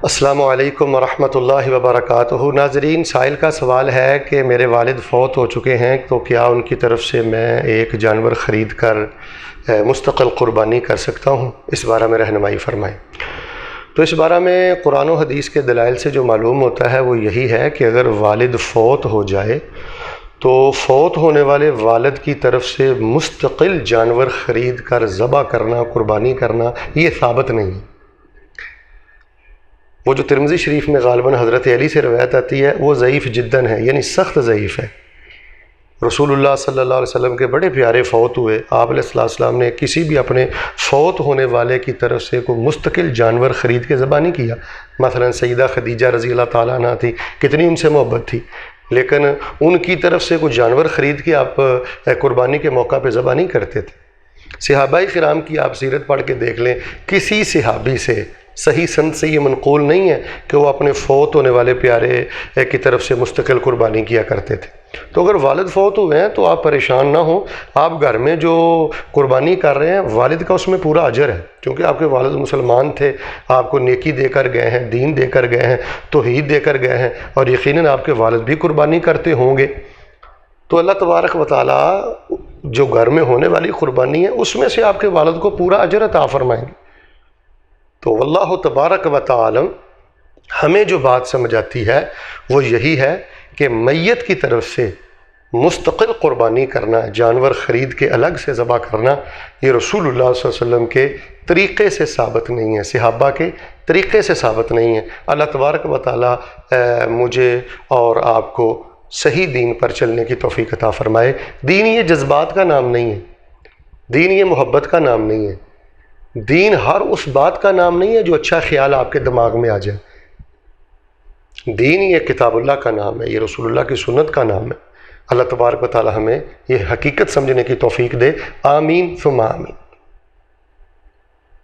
السلام علیکم ورحمۃ اللہ وبرکاتہ۔ ناظرین، سائل کا سوال ہے کہ میرے والد فوت ہو چکے ہیں، تو کیا ان کی طرف سے میں ایک جانور خرید کر مستقل قربانی کر سکتا ہوں؟ اس بارے میں رہنمائی فرمائیں۔ تو اس بارے میں قرآن و حدیث کے دلائل سے جو معلوم ہوتا ہے وہ یہی ہے کہ اگر والد فوت ہو جائے تو فوت ہونے والے والد کی طرف سے مستقل جانور خرید کر ذبح کرنا، قربانی کرنا، یہ ثابت نہیں ہے۔ وہ جو ترمذی شریف میں غالباً حضرت علی سے روایت آتی ہے وہ ضعیف جداً ہے، یعنی سخت ضعیف ہے۔ رسول اللہ صلی اللہ علیہ وسلم کے بڑے پیارے فوت ہوئے، آپ علیہ السلام نے کسی بھی اپنے فوت ہونے والے کی طرف سے کوئی مستقل جانور خرید کے ذبح نہیں کیا۔ مثلا سیدہ خدیجہ رضی اللہ تعالیٰ عنہ تھی، کتنی ان سے محبت تھی، لیکن ان کی طرف سے کوئی جانور خرید کے آپ قربانی کے موقع پہ ذبح نہیں کرتے تھے۔ صحابہ کرام کی آپ سیرت پڑھ کے دیکھ لیں، کسی صحابی سے صحیح سند سے یہ منقول نہیں ہے کہ وہ اپنے فوت ہونے والے پیارے کی طرف سے مستقل قربانی کیا کرتے تھے۔ تو اگر والد فوت ہوئے ہیں تو آپ پریشان نہ ہوں، آپ گھر میں جو قربانی کر رہے ہیں والد کا اس میں پورا اجر ہے، کیونکہ آپ کے والد مسلمان تھے، آپ کو نیکی دے کر گئے ہیں، دین دے کر گئے ہیں، توحید دے کر گئے ہیں، اور یقیناً آپ کے والد بھی قربانی کرتے ہوں گے۔ تو اللہ تبارک و تعالیٰ جو گھر میں ہونے والی قربانی ہے اس میں سے آپ کے والد کو پورا اجر عطا فرمائیں گے۔ تو واللہ تبارک و تعالی ہمیں جو بات سمجھ آتی ہے وہ یہی ہے کہ میت کی طرف سے مستقل قربانی کرنا، جانور خرید کے الگ سے ذبح کرنا، یہ رسول اللہ صلی اللہ علیہ وسلم کے طریقے سے ثابت نہیں ہے، صحابہ کے طریقے سے ثابت نہیں ہے۔ اللہ تبارک و تعالی مجھے اور آپ کو صحیح دین پر چلنے کی توفیق عطا فرمائے۔ دین یہ جذبات کا نام نہیں ہے، دین یہ محبت کا نام نہیں ہے، دین ہر اس بات کا نام نہیں ہے جو اچھا خیال آپ کے دماغ میں آ جائے۔ دین یہ کتاب اللہ کا نام ہے، یہ رسول اللہ کی سنت کا نام ہے۔ اللہ تبارک و تعالی ہمیں یہ حقیقت سمجھنے کی توفیق دے، آمین ثم آمین۔